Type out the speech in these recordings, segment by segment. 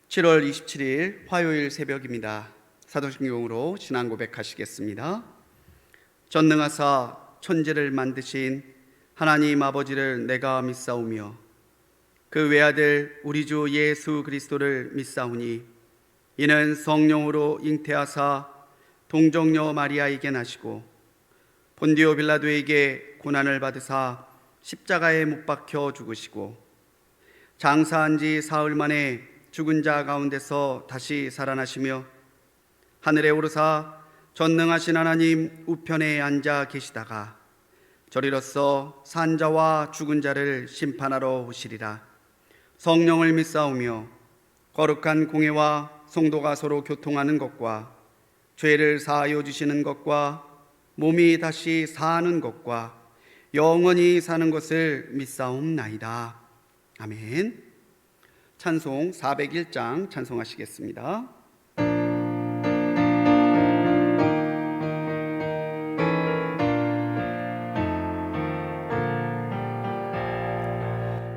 7월 27일 화요일 새벽입니다. 사도신경으로 신앙 고백하시겠습니다. 전능하사 천지를 만드신 하나님 아버지를 내가 믿사오며 그 외아들 우리 주 예수 그리스도를 믿사오니 이는 성령으로 잉태하사 동정녀 마리아에게 나시고 본디오 빌라도에게 고난을 받으사 십자가에 못 박혀 죽으시고 장사한 지 사흘 만에 죽은 자 가운데서 다시 살아나시며 하늘에 오르사 전능하신 하나님 우편에 앉아 계시다가 저리로서 산 자와 죽은 자를 심판하러 오시리라. 성령을 믿사오며 거룩한 공회와 성도가 서로 교통하는 것과 죄를 사하여 주시는 것과 몸이 다시 사는 것과 영원히 사는 것을 믿사옵나이다. 아멘. 찬송 401장 찬송하시겠습니다.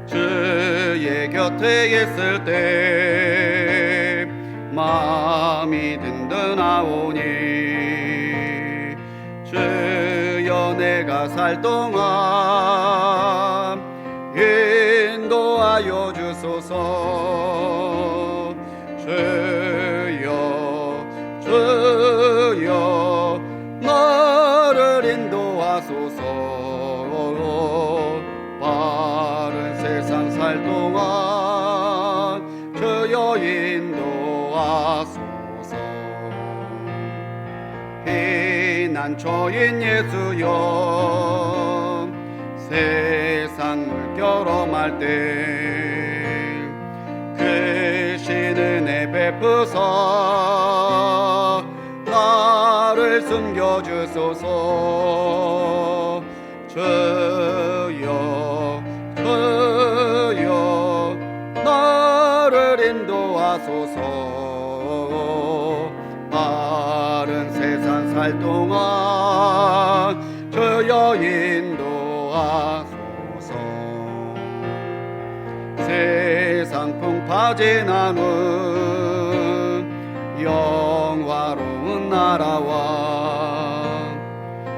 주의 곁에 있을 때 마음이 든든하오니 주여 내가 살 동안 인도하여 주소서. 주여 나를 인도하소서. 바른 세상 살 동안 주여 인도하소서. 피난처인 예수여 세상 물결험할 때 크신 은혜 베푸사 나를 숨겨주소서. 주여 나를 인도하소서. 바른 세상 살 동안 주여 인도하소서. 세상 풍파 지나는 영화로운 나라와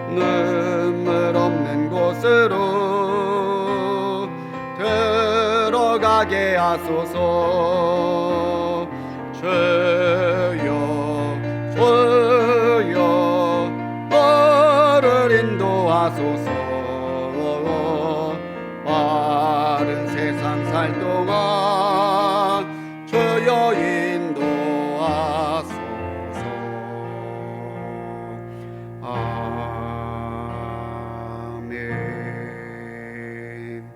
눈물 없는 곳으로 들어가게 하소서. 주여 나를 인도하소서. 바른 세상 살 동안 주여 인도하소서. 아멘.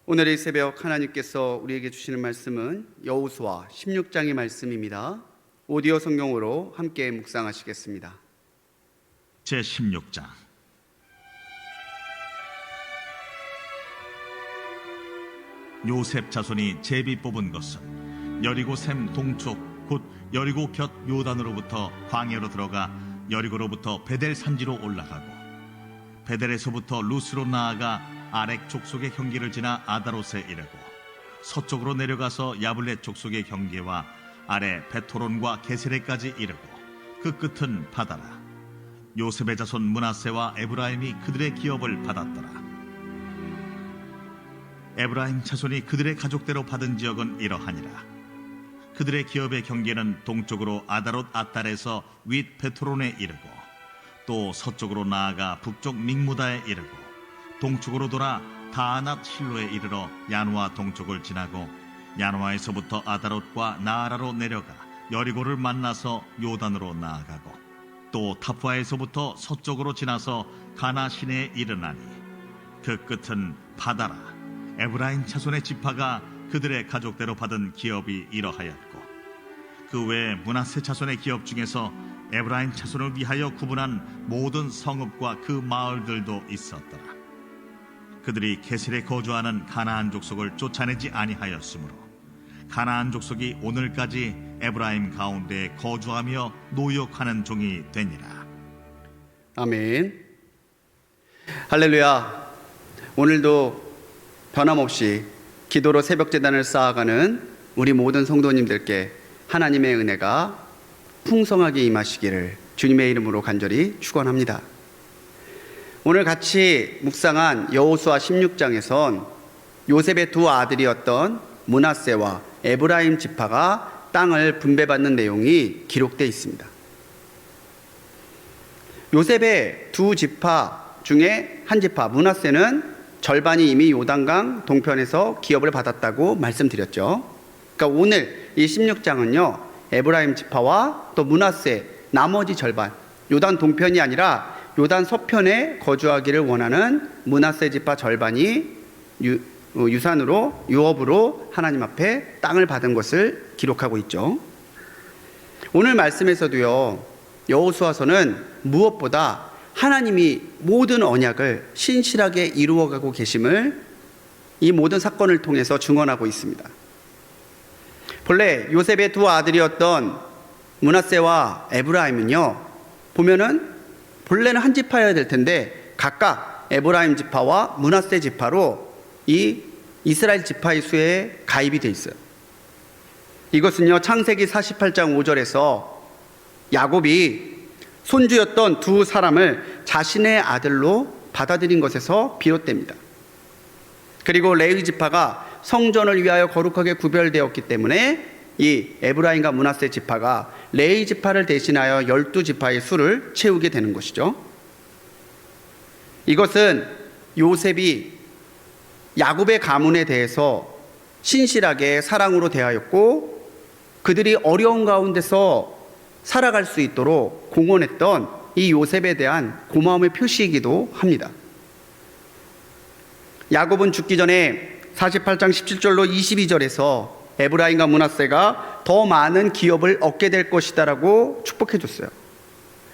오늘 이 새벽 하나님께서 우리에게 주시는 말씀은 여호수아 16장의 말씀입니다. 오디오 성경으로 함께 묵상하시겠습니다. 제16장. 요셉 자손이 제비 뽑은 것은 여리고 샘 동쪽 곧 여리고 곁 요단으로부터 광야로 들어가 여리고로부터 베델 산지로 올라가고 베델에서부터 루스로 나아가 아렉 족속의 경계를 지나 아다롯에 이르고 서쪽으로 내려가서 야블렛 족속의 경계와 아래 베토론과 게세레까지 이르고 그 끝은 바다라. 요셉의 자손 므낫세와 에브라임이 그들의 기업을 받았더라. 에브라임 자손이 그들의 가족대로 받은 지역은 이러하니라. 그들의 기업의 경계는 동쪽으로 아다롯 아달에서 윗 베토론에 이르고 또 서쪽으로 나아가 북쪽 믹무다에 이르고 동쪽으로 돌아 다아낫 실로에 이르러 야누아 동쪽을 지나고 야누아에서부터 아다롯과 나아라로 내려가 여리고를 만나서 요단으로 나아가고 또 타푸아에서부터 서쪽으로 지나서 가나 시내에 이르나니 그 끝은 바다라. 에브라임 자손의 지파가 그들의 가족대로 받은 기업이 이러하였고 그 외 므낫세 자손의 기업 중에서 에브라임 자손을 위하여 구분한 모든 성읍과 그 마을들도 있었더라. 그들이 게셀에 거주하는 가나안 족속을 쫓아내지 아니하였으므로 가나안 족속이 오늘까지 에브라임 가운데에 거주하며 노역하는 종이 되니라. 아멘. 할렐루야. 오늘도 변함없이 기도로 새벽 제단을 쌓아가는 우리 모든 성도님들께 하나님의 은혜가 풍성하게 임하시기를 주님의 이름으로 간절히 축원합니다. 오늘 같이 묵상한 여호수아 16장에선 요셉의 두 아들이었던 므낫세와 에브라임 지파가 땅을 분배받는 내용이 기록되어 있습니다. 요셉의 두 지파 중에 한 지파 므낫세는 절반이 이미 요단강 동편에서 기업을 받았다고 말씀드렸죠. 그러니까 오늘 이 16장은요, 에브라임 지파와 또 므낫세 나머지 절반, 요단 동편이 아니라 요단 서편에 거주하기를 원하는 므낫세 지파 절반이 유산으로 유업으로 하나님 앞에 땅을 받은 것을 기록하고 있죠. 오늘 말씀에서도요, 여호수아서는 무엇보다 하나님이 모든 언약을 신실하게 이루어가고 계심을 이 모든 사건을 통해서 증언하고 있습니다. 본래 요셉의 두 아들이었던 므낫세와 에브라임은요, 보면은 본래는 한 지파여야 될 텐데 각각 에브라임 지파와 므낫세 지파로 이 이스라엘 지파의 수에 가입이 돼 있어요. 이것은요, 창세기 48장 5절에서 야곱이 손주였던 두 사람을 자신의 아들로 받아들인 것에서 비롯됩니다. 그리고 레위 지파가 성전을 위하여 거룩하게 구별되었기 때문에 이 에브라임과 므낫세 지파가 레위 지파를 대신하여 12지파의 수를 채우게 되는 것이죠. 이것은 요셉이 야곱의 가문에 대해서 신실하게 사랑으로 대하였고 그들이 어려운 가운데서 살아갈 수 있도록 공헌했던 이 요셉에 대한 고마움의 표시이기도 합니다. 야곱은 죽기 전에 48장 17절로 22절에서 에브라임과 므낫세가 더 많은 기업을 얻게 될 것이다라고 축복해 줬어요.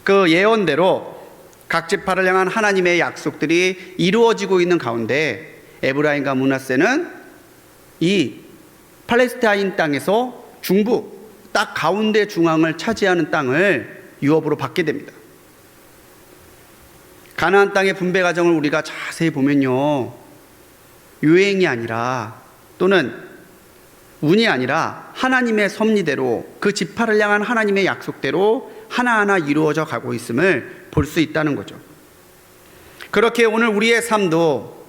그 예언대로 각 지파를 향한 하나님의 약속들이 이루어지고 있는 가운데 에브라임과 므낫세는 이 팔레스타인 땅에서 중부 딱 가운데 중앙을 차지하는 땅을 유업으로 받게 됩니다. 가나안 땅의 분배 과정을 우리가 자세히 보면요, 유행이 아니라 또는 운이 아니라 하나님의 섭리대로 그 지파를 향한 하나님의 약속대로 하나하나 이루어져 가고 있음을 볼 수 있다는 거죠. 그렇게 오늘 우리의 삶도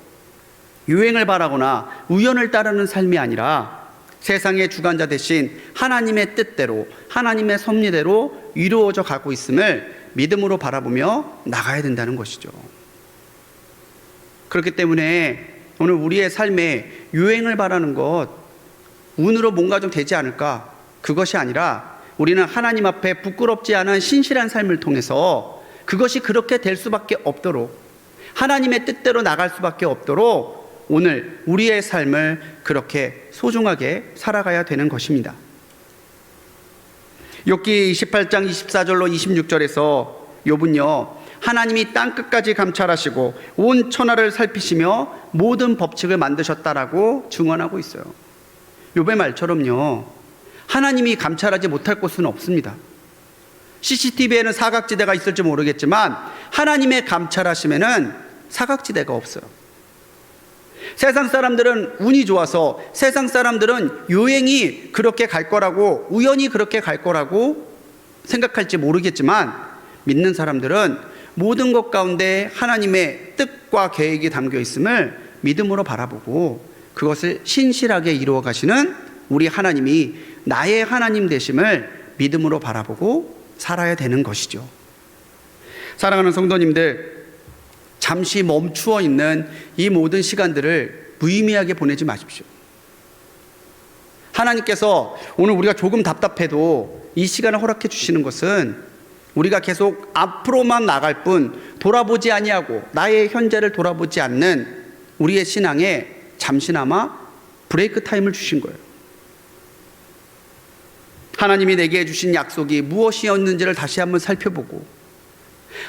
유행을 바라거나 우연을 따르는 삶이 아니라 세상의 주관자 대신 하나님의 뜻대로 하나님의 섭리대로 이루어져 가고 있음을 믿음으로 바라보며 나가야 된다는 것이죠. 그렇기 때문에 오늘 우리의 삶에 유행을 바라는 것, 운으로 뭔가 좀 되지 않을까, 그것이 아니라 우리는 하나님 앞에 부끄럽지 않은 신실한 삶을 통해서 그것이 그렇게 될 수밖에 없도록, 하나님의 뜻대로 나갈 수밖에 없도록 오늘 우리의 삶을 그렇게 소중하게 살아가야 되는 것입니다. 욥기 28장 24절로 26절에서 욥은요, 하나님이 땅끝까지 감찰하시고 온 천하를 살피시며 모든 법칙을 만드셨다라고 증언하고 있어요. 욥의 말처럼요, 하나님이 감찰하지 못할 곳은 없습니다. CCTV에는 사각지대가 있을지 모르겠지만 하나님의 감찰하심에는 사각지대가 없어요. 세상 사람들은 운이 좋아서, 세상 사람들은 유행이 그렇게 갈 거라고, 우연히 그렇게 갈 거라고 생각할지 모르겠지만 믿는 사람들은 모든 것 가운데 하나님의 뜻과 계획이 담겨 있음을 믿음으로 바라보고 그것을 신실하게 이루어 가시는 우리 하나님이 나의 하나님 되심을 믿음으로 바라보고 살아야 되는 것이죠. 사랑하는 성도님들, 잠시 멈추어 있는 이 모든 시간들을 무의미하게 보내지 마십시오. 하나님께서 오늘 우리가 조금 답답해도 이 시간을 허락해 주시는 것은 우리가 계속 앞으로만 나갈 뿐 돌아보지 아니하고 나의 현재를 돌아보지 않는 우리의 신앙에 잠시나마 브레이크 타임을 주신 거예요. 하나님이 내게 주신 약속이 무엇이었는지를 다시 한번 살펴보고,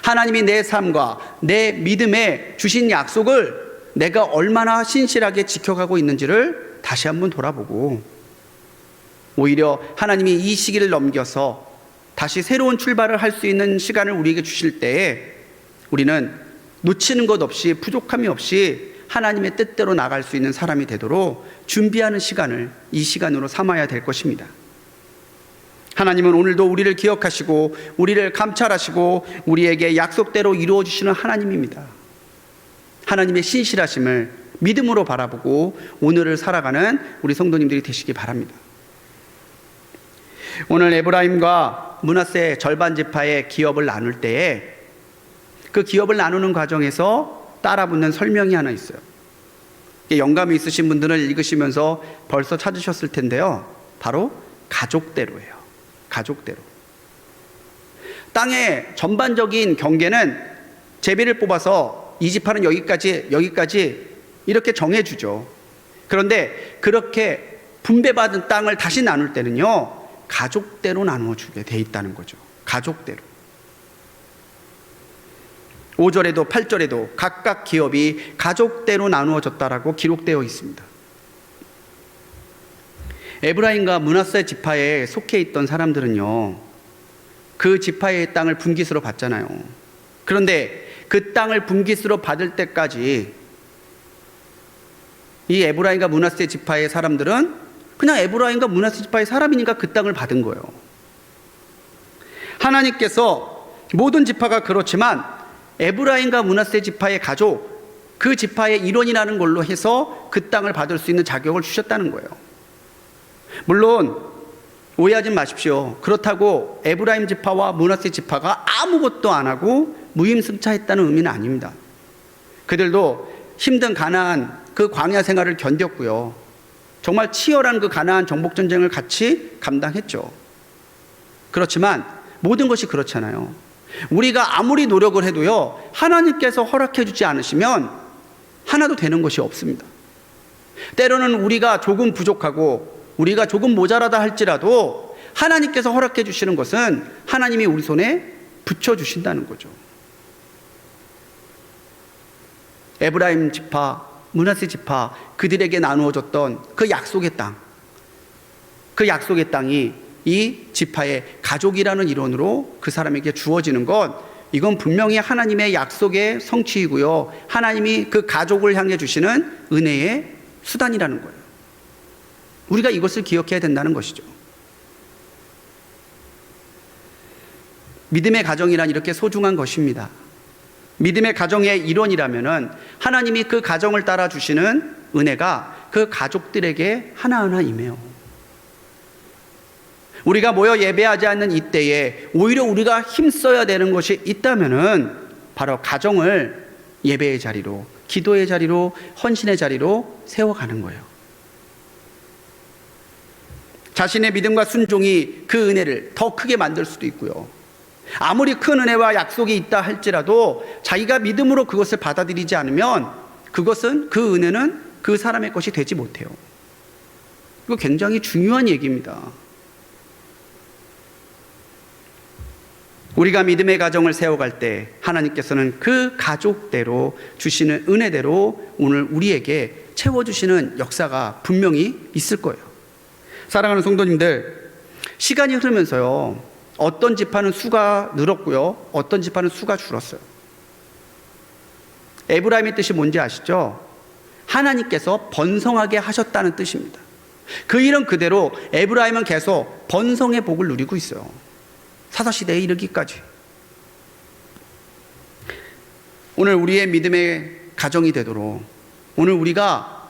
하나님이 내 삶과 내 믿음에 주신 약속을 내가 얼마나 신실하게 지켜가고 있는지를 다시 한번 돌아보고, 오히려 하나님이 이 시기를 넘겨서 다시 새로운 출발을 할 수 있는 시간을 우리에게 주실 때에 우리는 놓치는 것 없이, 부족함이 없이 하나님의 뜻대로 나갈 수 있는 사람이 되도록 준비하는 시간을 이 시간으로 삼아야 될 것입니다. 하나님은 오늘도 우리를 기억하시고 우리를 감찰하시고 우리에게 약속대로 이루어 주시는 하나님입니다. 하나님의 신실하심을 믿음으로 바라보고 오늘을 살아가는 우리 성도님들이 되시기 바랍니다. 오늘 에브라임과 므낫세 절반 지파의 기업을 나눌 때에 그 기업을 나누는 과정에서 따라붙는 설명이 하나 있어요. 영감이 있으신 분들은 읽으시면서 벌써 찾으셨을 텐데요. 바로 가족대로예요. 가족대로. 땅의 전반적인 경계는 제비를 뽑아서 이 지파는 여기까지 이렇게 정해주죠. 그런데 그렇게 분배받은 땅을 다시 나눌 때는요, 가족대로 나누어 주게 돼 있다는 거죠. 가족대로. 5절에도 8절에도 각각 기업이 가족대로 나누어졌다라고 기록되어 있습니다. 에브라임과 므낫세 지파에 속해 있던 사람들은요, 그 지파의 땅을 분깃으로 받잖아요. 그런데 그 땅을 분깃으로 받을 때까지 이 에브라임과 므낫세 지파의 사람들은 그냥 에브라임과 므낫세 지파의 사람이니까 그 땅을 받은 거예요. 하나님께서 모든 지파가 그렇지만 에브라임과 므낫세 지파의 가족, 그 지파의 일원이라는 걸로 해서 그 땅을 받을 수 있는 자격을 주셨다는 거예요. 물론 오해하지 마십시오. 그렇다고 에브라임 지파와 므낫세 지파가 아무것도 안 하고 무임승차했다는 의미는 아닙니다. 그들도 힘든 가나안 그 광야 생활을 견뎠고요. 정말 치열한 그 가나안 정복 전쟁을 같이 감당했죠. 그렇지만 모든 것이 그렇잖아요. 우리가 아무리 노력을 해도요, 하나님께서 허락해 주지 않으시면 하나도 되는 것이 없습니다. 때로는 우리가 조금 부족하고 우리가 조금 모자라다 할지라도 하나님께서 허락해 주시는 것은 하나님이 우리 손에 붙여주신다는 거죠. 에브라임 지파, 므낫세 지파, 그들에게 나누어졌던 그 약속의 땅, 그 약속의 땅이 이 지파의 가족이라는 일원으로 그 사람에게 주어지는 것, 이건 분명히 하나님의 약속의 성취이고요, 하나님이 그 가족을 향해 주시는 은혜의 수단이라는 거예요. 우리가 이것을 기억해야 된다는 것이죠. 믿음의 가정이란 이렇게 소중한 것입니다. 믿음의 가정의 일원이라면 하나님이 그 가정을 따라 주시는 은혜가 그 가족들에게 하나하나 임해요. 우리가 모여 예배하지 않는 이때에 오히려 우리가 힘써야 되는 것이 있다면은 바로 가정을 예배의 자리로, 기도의 자리로, 헌신의 자리로 세워가는 거예요. 자신의 믿음과 순종이 그 은혜를 더 크게 만들 수도 있고요. 아무리 큰 은혜와 약속이 있다 할지라도 자기가 믿음으로 그것을 받아들이지 않으면 그것은, 그 은혜는 그 사람의 것이 되지 못해요. 이거 굉장히 중요한 얘기입니다. 우리가 믿음의 가정을 세워갈 때 하나님께서는 그 가족대로 주시는 은혜대로 오늘 우리에게 채워주시는 역사가 분명히 있을 거예요. 사랑하는 성도님들, 시간이 흐르면서요, 어떤 지파는 수가 늘었고요, 어떤 지파는 수가 줄었어요. 에브라임의 뜻이 뭔지 아시죠? 하나님께서 번성하게 하셨다는 뜻입니다. 그 일은 그대로 에브라임은 계속 번성의 복을 누리고 있어요. 사사시대에 이르기까지. 오늘 우리의 믿음의 가정이 되도록 오늘 우리가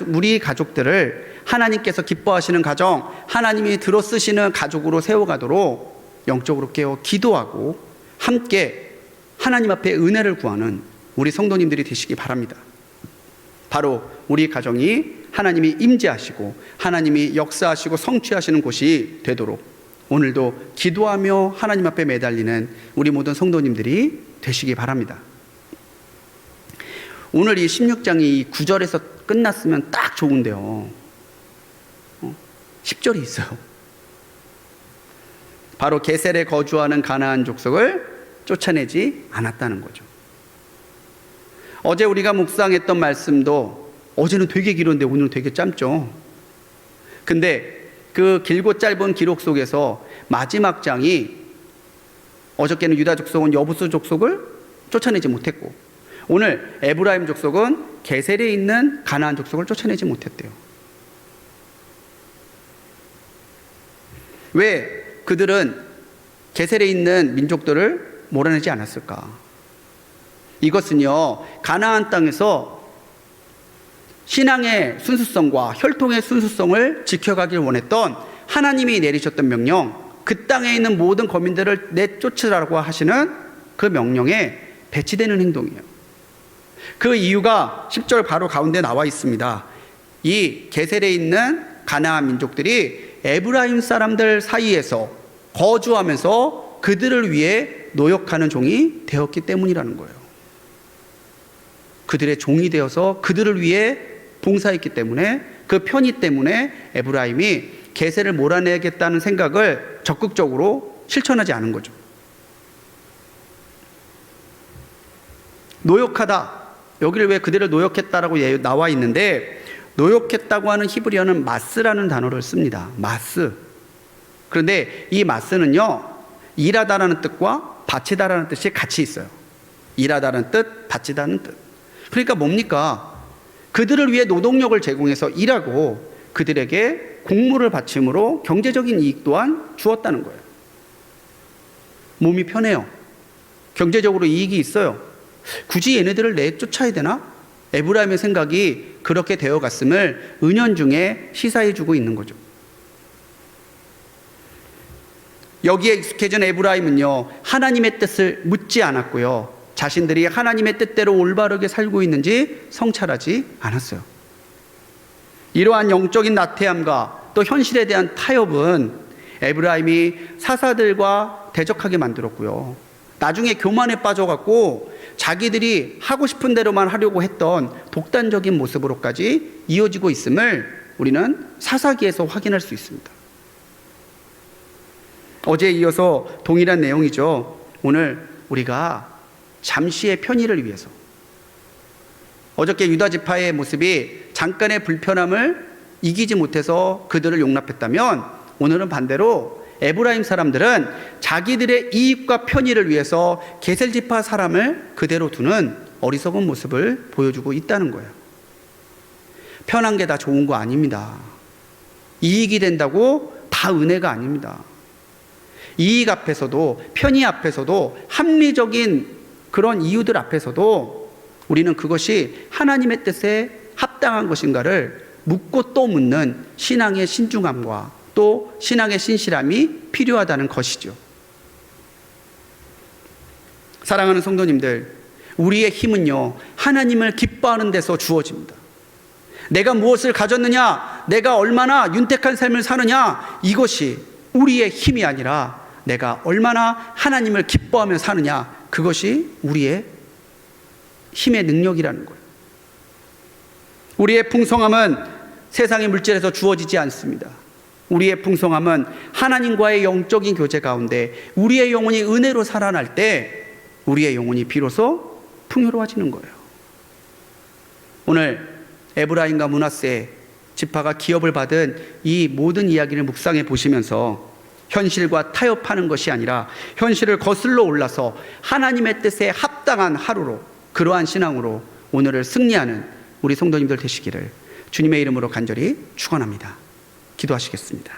우리 가족들을 하나님께서 기뻐하시는 가정, 하나님이 들어 쓰시는 가족으로 세워가도록 영적으로 깨어 기도하고 함께 하나님 앞에 은혜를 구하는 우리 성도님들이 되시기 바랍니다. 바로 우리 가정이 하나님이 임재하시고 하나님이 역사하시고 성취하시는 곳이 되도록 오늘도 기도하며 하나님 앞에 매달리는 우리 모든 성도님들이 되시기 바랍니다. 오늘 이 16장이 9절에서 끝났으면 딱 좋은데요, 10절이 있어요. 바로 게셀에 거주하는 가나안 족속을 쫓아내지 않았다는 거죠. 어제 우리가 묵상했던 말씀도 어제는 되게 길었는데 오늘은 되게 짧죠. 근데 그 길고 짧은 기록 속에서 마지막 장이 어저께는 유다 족속은 여부수 족속을 쫓아내지 못했고 오늘 에브라임 족속은 게셀에 있는 가나안 족속을 쫓아내지 못했대요. 왜 그들은 게셀에 있는 민족들을 몰아내지 않았을까? 이것은요, 가나안 땅에서 신앙의 순수성과 혈통의 순수성을 지켜가길 원했던 하나님이 내리셨던 명령, 그 땅에 있는 모든 거민들을 내쫓으라고 하시는 그 명령에 배치되는 행동이에요. 그 이유가 10절 바로 가운데 나와 있습니다. 이 게셀에 있는 가나안 민족들이 에브라임 사람들 사이에서 거주하면서 그들을 위해 노역하는 종이 되었기 때문이라는 거예요. 그들의 종이 되어서 그들을 위해 봉사했기 때문에, 그 편의 때문에 에브라임이 게셀을 몰아내겠다는 생각을 적극적으로 실천하지 않은 거죠. 노역하다, 여기를 왜 그들을 노역했다라고 나와 있는데, 노역했다고 하는 히브리어는 마스라는 단어를 씁니다. 마스. 그런데 이 마스는요, 일하다라는 뜻과 바치다라는 뜻이 같이 있어요. 일하다는 뜻, 바치다는 뜻. 그러니까 뭡니까? 그들을 위해 노동력을 제공해서 일하고 그들에게 곡물을 바침으로 경제적인 이익 또한 주었다는 거예요. 몸이 편해요. 경제적으로 이익이 있어요. 굳이 얘네들을 내쫓아야 되나? 에브라임의 생각이 그렇게 되어갔음을 은연중에 시사해주고 있는 거죠. 여기에 익숙해진 에브라임은요, 하나님의 뜻을 묻지 않았고요, 자신들이 하나님의 뜻대로 올바르게 살고 있는지 성찰하지 않았어요. 이러한 영적인 나태함과 또 현실에 대한 타협은 에브라임이 사사들과 대적하게 만들었고요, 나중에 교만에 빠져갖고 자기들이 하고 싶은 대로만 하려고 했던 독단적인 모습으로까지 이어지고 있음을 우리는 사사기에서 확인할 수 있습니다. 어제에 이어서 동일한 내용이죠. 오늘 우리가 잠시의 편의를 위해서, 어저께 유다 지파의 모습이 잠깐의 불편함을 이기지 못해서 그들을 용납했다면, 오늘은 반대로 에브라임 사람들은 자기들의 이익과 편의를 위해서 게셀 지파 사람을 그대로 두는 어리석은 모습을 보여주고 있다는 거예요. 편한 게 다 좋은 거 아닙니다. 이익이 된다고 다 은혜가 아닙니다. 이익 앞에서도, 편의 앞에서도, 합리적인 그런 이유들 앞에서도 우리는 그것이 하나님의 뜻에 합당한 것인가를 묻고 또 묻는 신앙의 신중함과 또 신앙의 신실함이 필요하다는 것이죠. 사랑하는 성도님들, 우리의 힘은요, 하나님을 기뻐하는 데서 주어집니다. 내가 무엇을 가졌느냐, 내가 얼마나 윤택한 삶을 사느냐, 이것이 우리의 힘이 아니라 내가 얼마나 하나님을 기뻐하며 사느냐, 그것이 우리의 힘의 능력이라는 거예요. 우리의 풍성함은 세상의 물질에서 주어지지 않습니다. 우리의 풍성함은 하나님과의 영적인 교제 가운데 우리의 영혼이 은혜로 살아날 때 우리의 영혼이 비로소 풍요로워지는 거예요. 오늘 에브라임과 므낫세 지파가 기업을 받은 이 모든 이야기를 묵상해 보시면서 현실과 타협하는 것이 아니라 현실을 거슬러 올라서 하나님의 뜻에 합당한 하루로, 그러한 신앙으로 오늘을 승리하는 우리 성도님들 되시기를 주님의 이름으로 간절히 축원합니다. 기도하시겠습니다.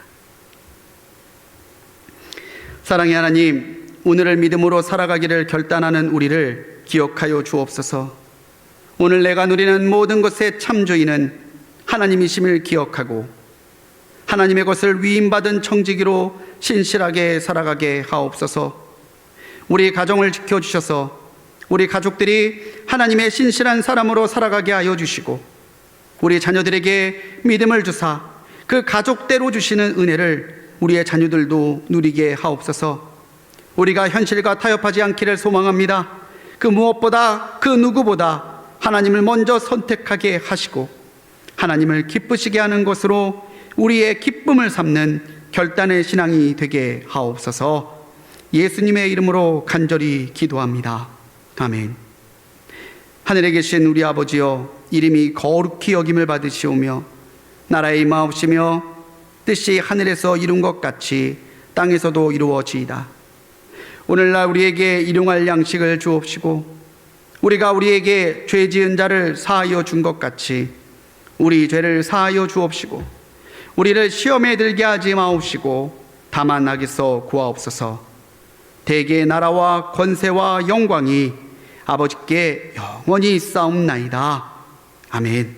사랑의 하나님, 오늘을 믿음으로 살아가기를 결단하는 우리를 기억하여 주옵소서. 오늘 내가 누리는 모든 것의 참조인은 하나님이심을 기억하고 하나님의 것을 위임받은 청지기로 신실하게 살아가게 하옵소서. 우리 가정을 지켜주셔서 우리 가족들이 하나님의 신실한 사람으로 살아가게 하여 주시고, 우리 자녀들에게 믿음을 주사 그 가족대로 주시는 은혜를 우리의 자녀들도 누리게 하옵소서. 우리가 현실과 타협하지 않기를 소망합니다. 그 무엇보다, 그 누구보다 하나님을 먼저 선택하게 하시고 하나님을 기쁘시게 하는 것으로 우리의 기쁨을 삼는 결단의 신앙이 되게 하옵소서. 예수님의 이름으로 간절히 기도합니다. 아멘. 하늘에 계신 우리 아버지여, 이름이 거룩히 여김을 받으시오며 나라의 임하옵시며 뜻이 하늘에서 이룬 것 같이 땅에서도 이루어지이다. 오늘날 우리에게 일용할 양식을 주옵시고 우리가 우리에게 죄 지은 자를 사하여 준 것 같이 우리 죄를 사하여 주옵시고 우리를 시험에 들게 하지 마옵시고 다만 악에서 구하옵소서. 대개의 나라와 권세와 영광이 아버지께 영원히 있사옵나이다. 아멘.